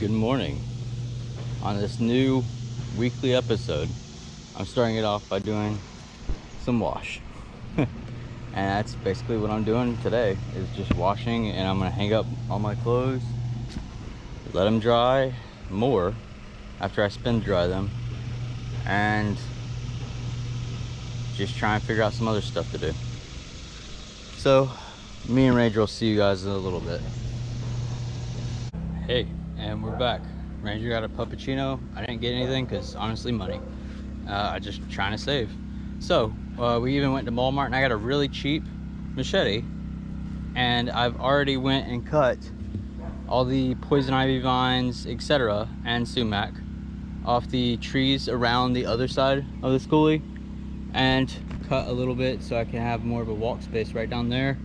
Good morning. On this new weekly episode, I'm starting it off by doing some wash. And that's basically what I'm doing today, is just washing, and I'm gonna hang up all my clothes, let them dry more after I spin dry them, and just try and figure out some other stuff to do. So me and Ranger will see you guys in a little bit. Hey, and we're back. Ranger got a puppuccino. I didn't get anything because honestly, money. I just trying to save. So we even went to Walmart, and I got a really cheap machete, and I've already went and cut all the poison ivy vines, etc., and sumac off the trees around the other side of the Skoolie, and cut a little bit so I can have more of a walk space right down there.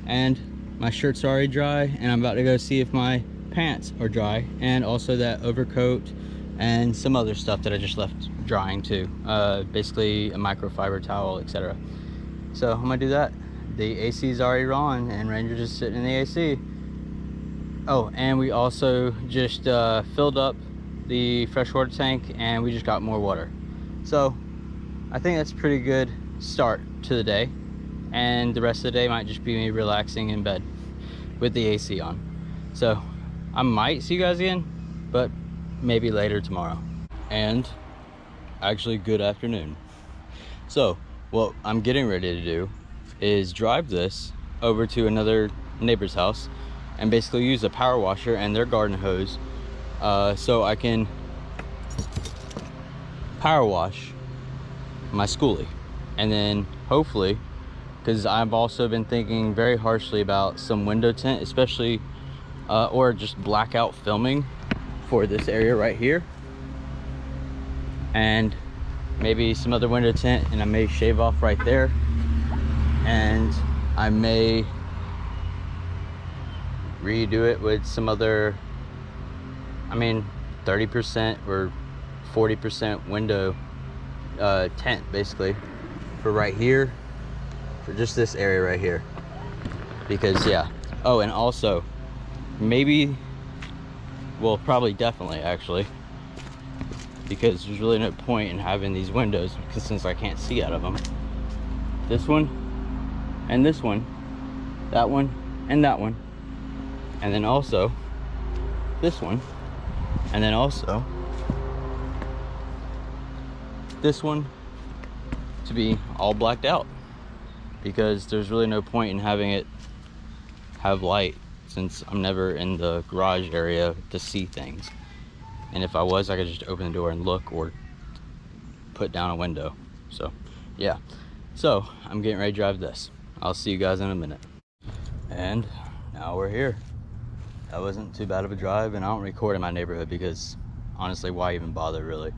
And my shirt's already dry, and I'm about to go see if my pants are dry, and also that overcoat and some other stuff that I just left drying too, basically a microfiber towel, etc. So I'm gonna do that. The AC is already on, and Ranger's just sitting in the AC. Oh, and we also just filled up the freshwater tank, and we just got more water. So I think that's a pretty good start to the day, and the rest of the day might just be me relaxing in bed with the AC on. So I might see you guys again, but maybe later tomorrow. And actually, good afternoon. So what I'm getting ready to do is drive this over to another neighbor's house and basically use a power washer and their garden hose so I can power wash my Skoolie. And then hopefully, because I've also been thinking very harshly about some window tint, especially or just blackout filming for this area right here, and maybe some other window tint, and I may shave off right there, and I may redo it with some other, 30% or 40% window tint basically for right here, for just this area right here, because yeah. Oh, and also maybe, well, probably definitely actually, because there's really no point in having these windows, because since I can't see out of them, this one and this one, that one and that one, and then also this one, and then also this one, to be all blacked out, because there's really no point in having it have light, since I'm never in the garage area to see things. And if I was, I could just open the door and look, or put down a window. So yeah, so I'm getting ready to drive this. I'll see you guys in a minute. And now we're here. That wasn't too bad of a drive, and I don't record in my neighborhood because honestly, why even bother really?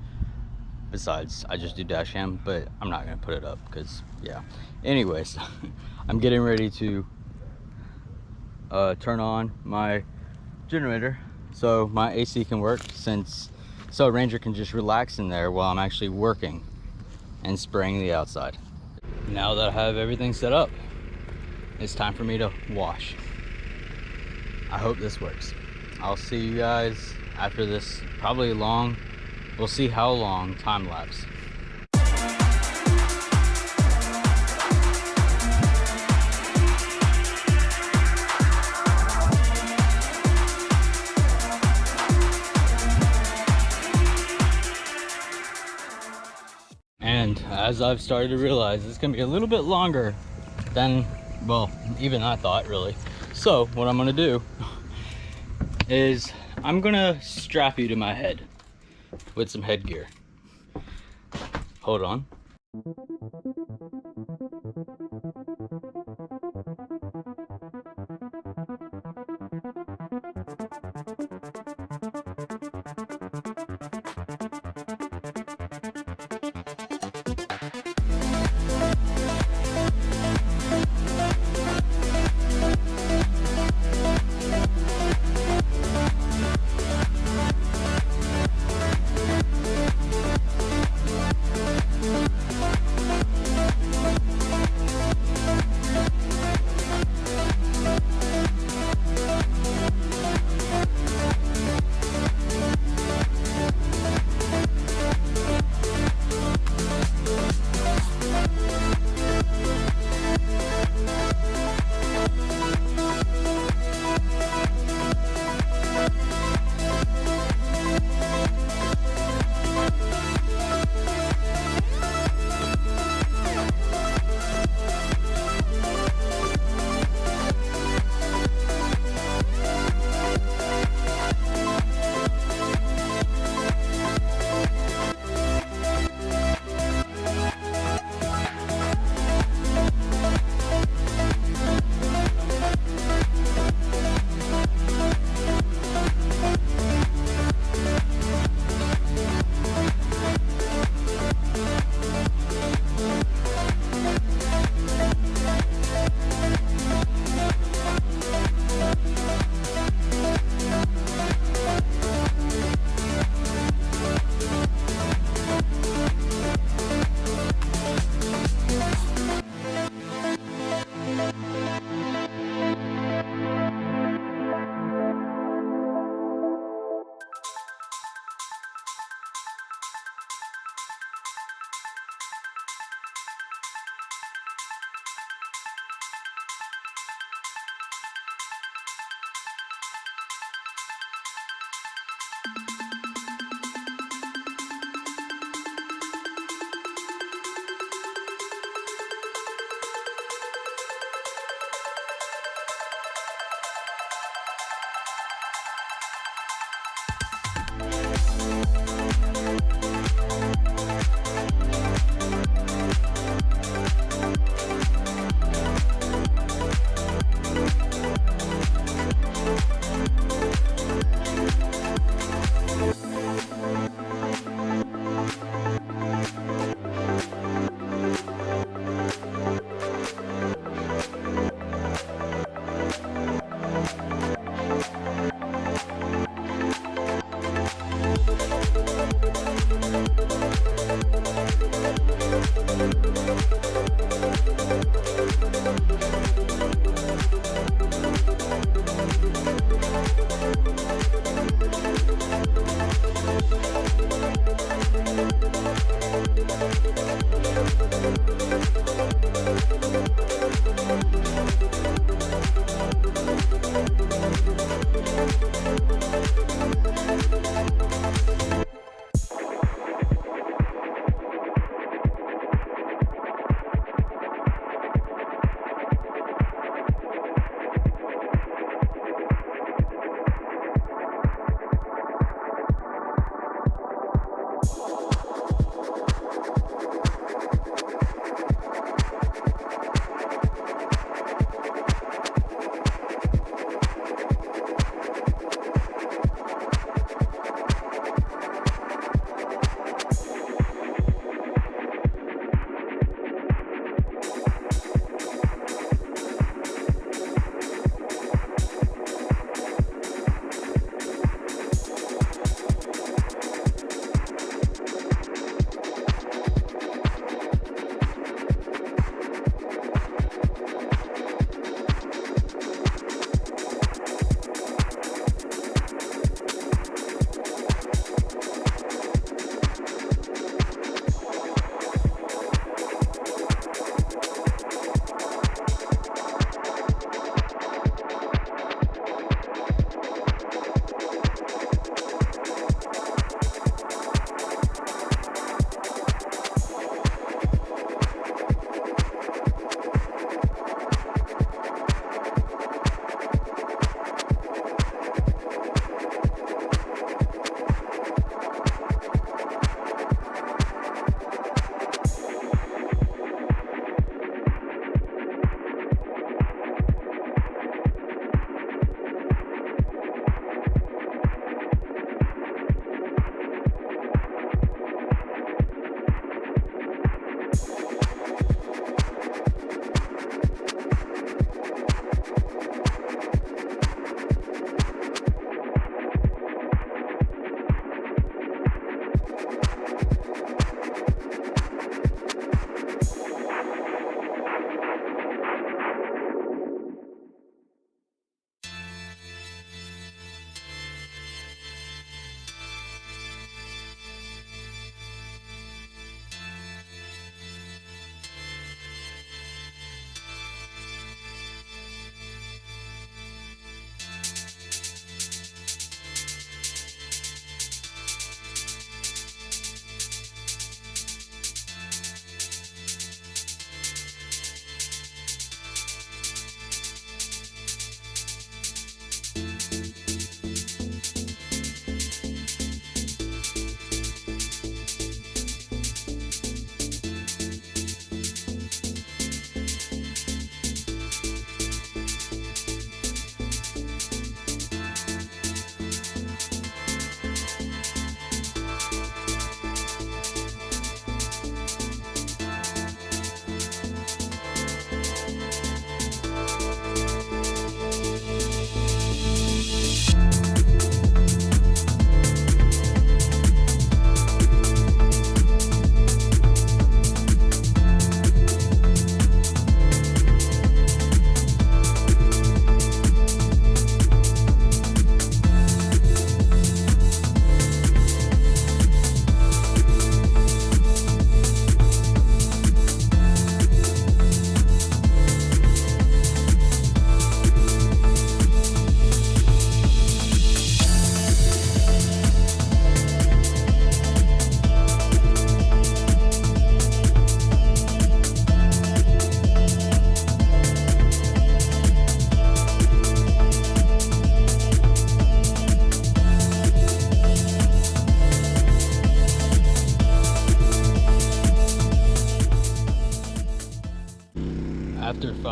Besides, I just do dash cam, but I'm not gonna put it up because yeah. Anyways, I'm getting ready to turn on my generator so my AC can work, so Ranger can just relax in there while I'm actually working and spraying the outside. Now that I have everything set up, it's time for me to wash. I hope this works. I'll see you guys after this, probably long, we'll see how long, time lapse. And as I've started to realize, it's gonna be a little bit longer than, well, even I thought really. So what I'm gonna do is I'm gonna strap you to my head with some headgear. Hold on.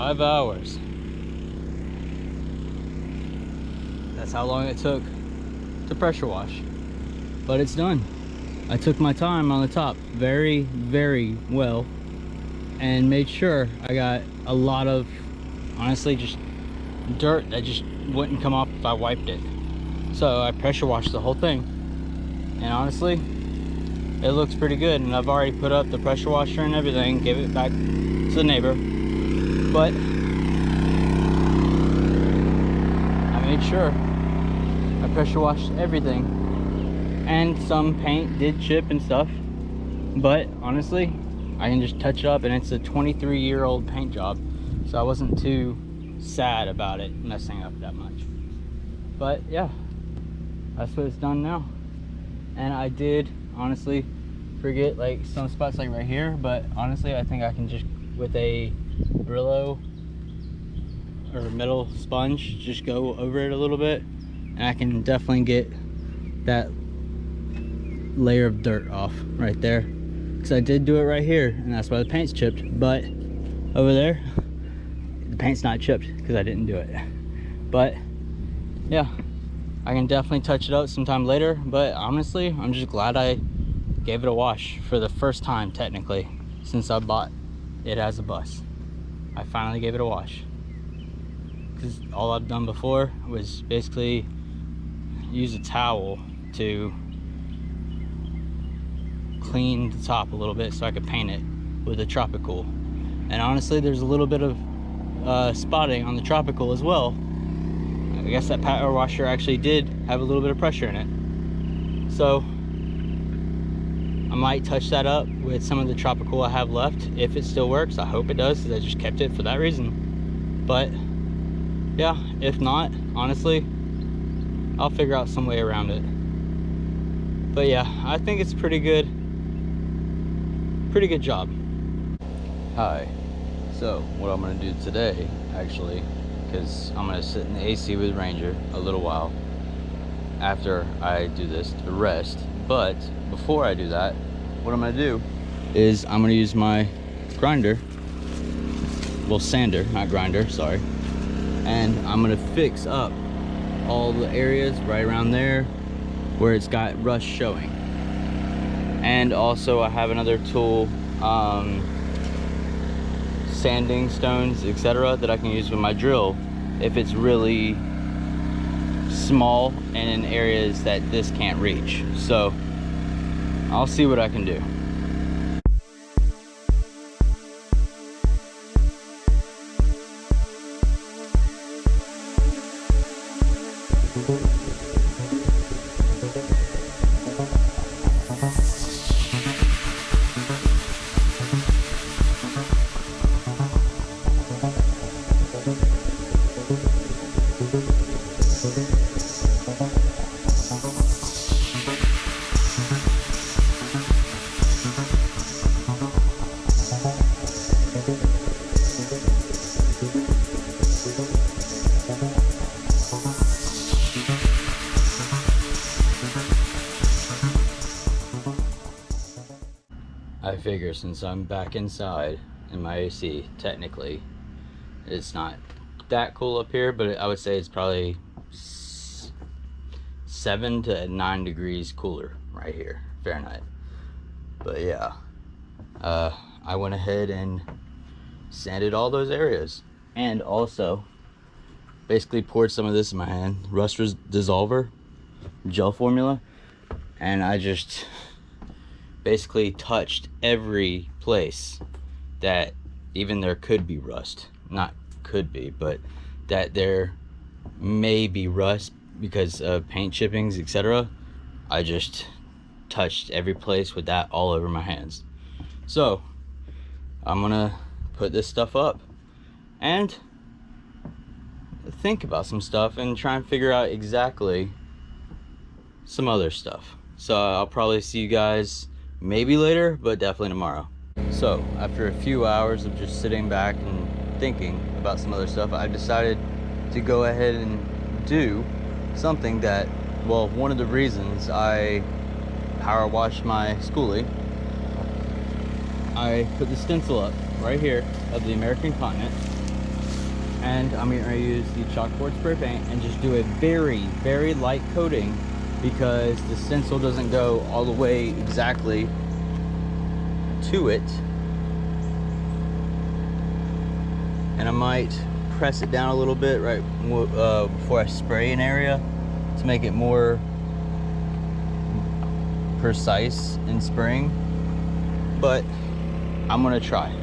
5 hours. That's how long it took to pressure wash. But it's done. I took my time on the top very, very well and made sure I got a lot of, honestly, just dirt that just wouldn't come off if I wiped it. So I pressure washed the whole thing, and honestly, it looks pretty good. And I've already put up the pressure washer and everything, gave it back to the neighbor. But I made sure I pressure washed everything, and some paint did chip and stuff, but honestly, I can just touch it up, and it's a 23-year-old paint job, so I wasn't too sad about it messing up that much. But yeah, that's what it's done now. And I did honestly forget like some spots like right here, but honestly I think I can just with a Brillo or metal sponge just go over it a little bit, and I can definitely get that layer of dirt off right there, because I did do it right here, and that's why the paint's chipped. But over there the paint's not chipped because I didn't do it. But yeah, I can definitely touch it up sometime later. But honestly, I'm just glad I gave it a wash for the first time technically since I bought it as a bus. I finally gave it a wash, because all I've done before was basically use a towel to clean the top a little bit so I could paint it with a tropical. And honestly, there's a little bit of spotting on the tropical as well. I guess that power washer actually did have a little bit of pressure in it, so I might touch that up with some of the tropical I have left if it still works. I hope it does, because I just kept it for that reason. But yeah, if not, honestly, I'll figure out some way around it. But yeah, I think it's pretty good job. Hi. So what I'm gonna do today, actually, because I'm gonna sit in the AC with Ranger a little while after I do this to rest. But before I do that, what I'm gonna do is I'm gonna use my grinder, well, sander, not grinder, sorry, and I'm gonna fix up all the areas right around there where it's got rust showing. And also I have another tool, sanding stones, etc., that I can use with my drill if it's really small and in areas that this can't reach. So I'll see what I can do. I figure since I'm back inside in my AC, technically it's not that cool up here, but I would say it's probably 7 to 9 degrees cooler right here, Fahrenheit. But yeah, I went ahead and sanded all those areas, and also basically poured some of this in my hand, rust dissolver gel formula, and I just basically touched every place that even there could be rust, not could be, but that there may be rust because of paint chippings, etc. I just touched every place with that all over my hands. So I'm gonna put this stuff up and think about some stuff and try and figure out exactly some other stuff. So I'll probably see you guys maybe later, but definitely tomorrow. So after a few hours of just sitting back and thinking about some other stuff, I decided to go ahead and do something that, well, one of the reasons I power washed my Skoolie, I put the stencil up right here of the American continent, And I'm going to use the chalkboard spray paint and just do a very, very light coating, because the stencil doesn't go all the way exactly to it. And I might press it down a little bit right before I spray an area to make it more precise in spraying, but I'm gonna try.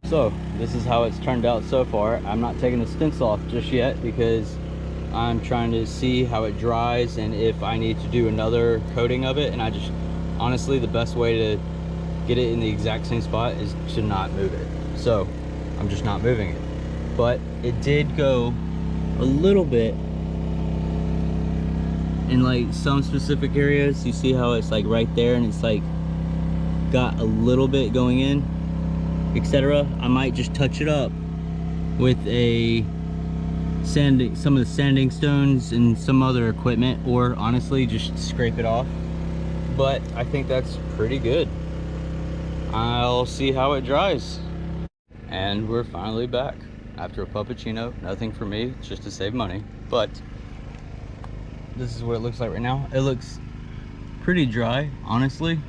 So this is how it's turned out so far. I'm not taking the stencil off just yet because I'm trying to see how it dries and if I need to do another coating of it. And I just, honestly, the best way to get it in the exact same spot is to not move it. So I'm just not moving it. But it did go a little bit in like some specific areas. You see how it's like right there and it's like got a little bit going in, etc. I might just touch it up with a sanding, some of the sanding stones and some other equipment, or honestly just scrape it off. But I think that's pretty good. I'll see how it dries. And we're finally back after a puppuccino. Nothing for me, it's just to save money, but this is what it looks like right now. It looks pretty dry, honestly,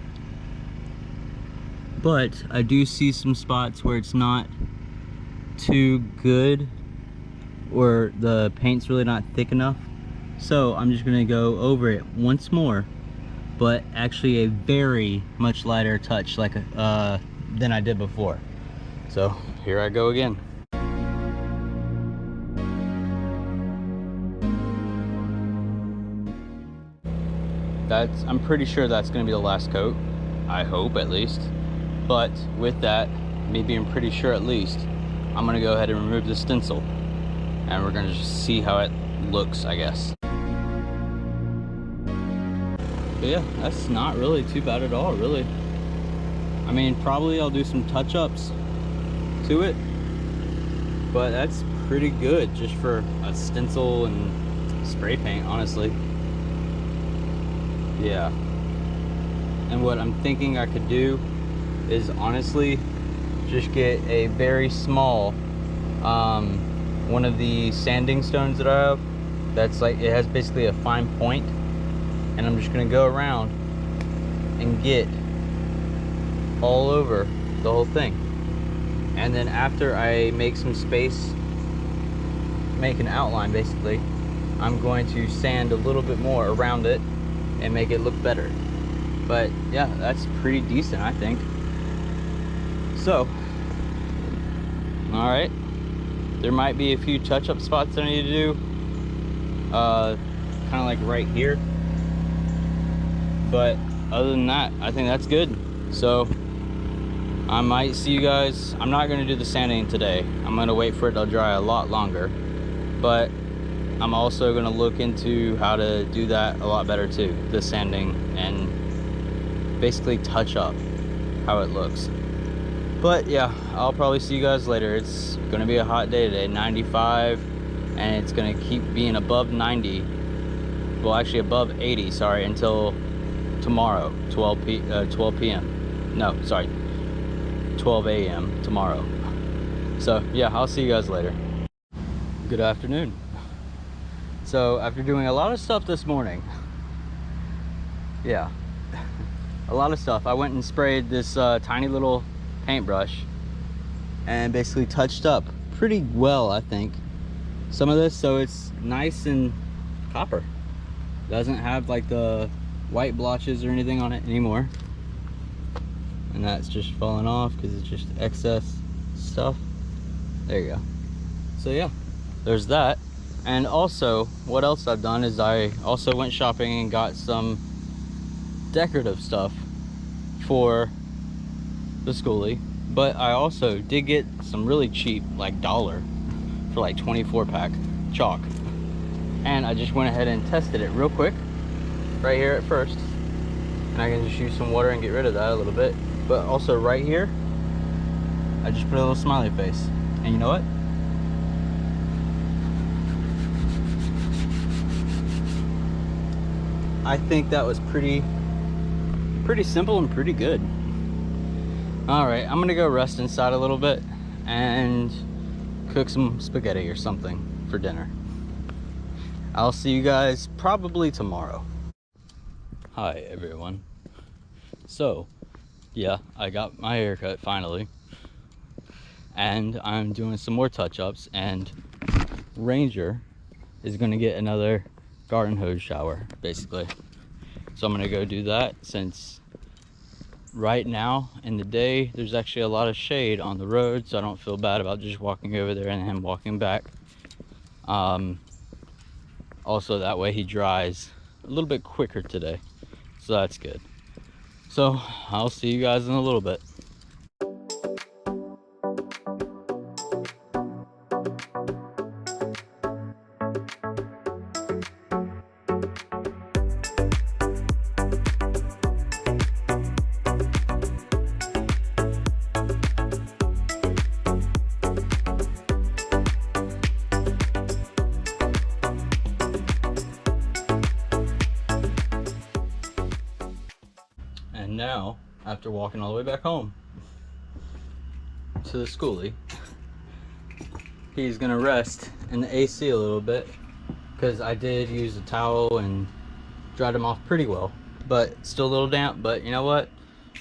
but I do see some spots where it's not too good, or the paint's really not thick enough. So I'm just gonna go over it once more, but actually a very much lighter touch like than I did before. So here I go again. I'm pretty sure that's gonna be the last coat. I hope, at least. But with that, me being pretty sure at least, I'm gonna go ahead and remove the stencil and we're gonna just see how it looks, I guess. But yeah, that's not really too bad at all, really. I mean, probably I'll do some touch-ups to it, but that's pretty good just for a stencil and spray paint, honestly. Yeah. And what I'm thinking I could do is honestly just get a very small one of the sanding stones that I have that's like, it has basically a fine point, and I'm just gonna go around and get all over the whole thing. And then after I make some space, make an outline basically, I'm going to sand a little bit more around it and make it look better. But yeah, that's pretty decent, I think. So, all right, there might be a few touch-up spots that I need to do, kind of like right here, but other than that, I think that's good. So I might see you guys. I'm not going to do the sanding today. I'm going to wait for it to dry a lot longer, but I'm also going to look into how to do that a lot better too, the sanding, and basically touch up how it looks. But yeah, I'll probably see you guys later. It's going to be a hot day today, 95, and it's going to keep being above 90, well actually above 80, sorry, until tomorrow, 12 p.m. No, sorry, 12 a.m. tomorrow. So yeah, I'll see you guys later. Good afternoon. So after doing a lot of stuff this morning, yeah, a lot of stuff, I went and sprayed this tiny little paintbrush and basically touched up pretty well, I think, some of this, so it's nice and copper. Doesn't have like the white blotches or anything on it anymore, and that's just falling off because it's just excess stuff. There you go. So yeah, there's that. And also, what else I've done is I also went shopping and got some decorative stuff for the Skoolie, but I also did get some really cheap, like $1 for like 24-pack chalk. And I just went ahead and tested it real quick right here at first, and I can just use some water and get rid of that a little bit. But also right here, I just put a little smiley face, and you know what, I think that was pretty simple and pretty good. All right, I'm gonna go rest inside a little bit and cook some spaghetti or something for dinner. I'll see you guys probably tomorrow. Hi everyone. So yeah, I got my haircut finally, and I'm doing some more touch-ups, and Ranger is gonna get another garden hose shower basically. So I'm gonna go do that, since right now in the day there's actually a lot of shade on the road, so I don't feel bad about just walking over there and him walking back. Also that way he dries a little bit quicker today, so that's good. So I'll see you guys in a little bit. And now, after walking all the way back home to the Skoolie, he's gonna rest in the AC a little bit, because I did use a towel and dried him off pretty well, but still a little damp. But you know what?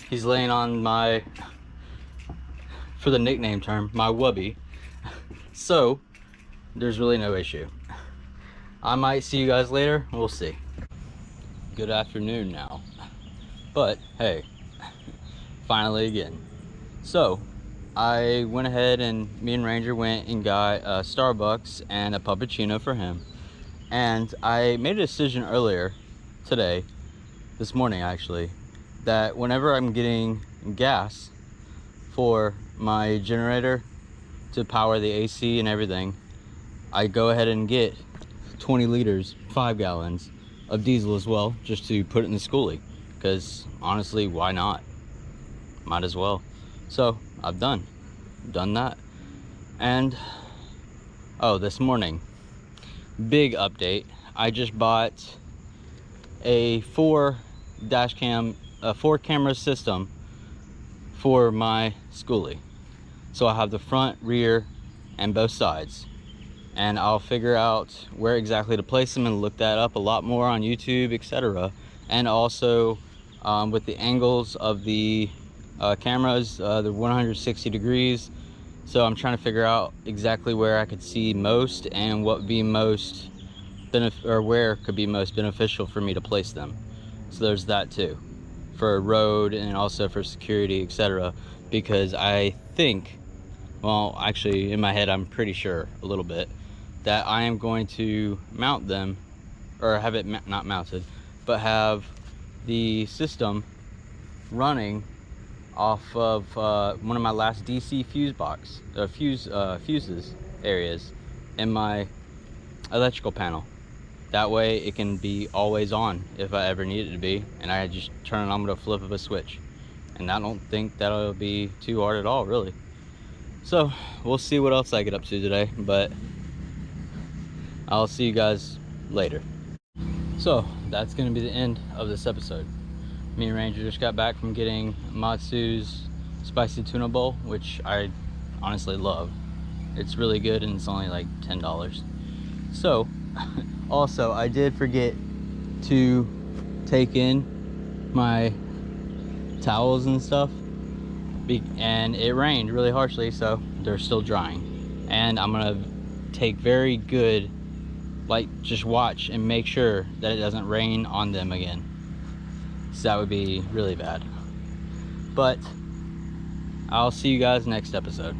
He's laying on my, for the nickname term, my wubby. So there's really no issue. I might see you guys later, we'll see. Good afternoon now. But hey, finally again. So I went ahead and me and Ranger went and got a Starbucks and a puppuccino for him. And I made a decision earlier today, this morning actually, that whenever I'm getting gas for my generator to power the AC and everything, I go ahead and get 20 liters, 5 gallons of diesel as well, just to put it in the Skoolie. Because honestly, why not? Might as well. So I've done that. And oh, this morning, big update, I just bought a 4 camera system for my Skoolie. So I have the front, rear, and both sides, and I'll figure out where exactly to place them and look that up a lot more on YouTube, etc. And also with the angles of the cameras, the 160 degrees. So I'm trying to figure out exactly where I could see most and what would be most where could be most beneficial for me to place them. So there's that too, for road and also for security, etc. Because I think, well, actually in my head I'm pretty sure a little bit, that I am going to mount them, or have it not mounted, but have the system running off of one of my last DC fuses areas in my electrical panel. That way it can be always on if I ever need it to be, and I just turn it on with a flip of a switch. And I don't think that'll be too hard at all, really. So we'll see what else I get up to today, but I'll see you guys later. So that's gonna be the end of this episode. Me and Ranger just got back from getting Matsu's spicy tuna bowl, which I honestly love. It's really good, and it's only like $10. So also I did forget to take in my towels and stuff, and it rained really harshly, so they're still drying. And I'm gonna take very good, like, just watch and make sure that it doesn't rain on them again, so that would be really bad. But I'll see you guys next episode.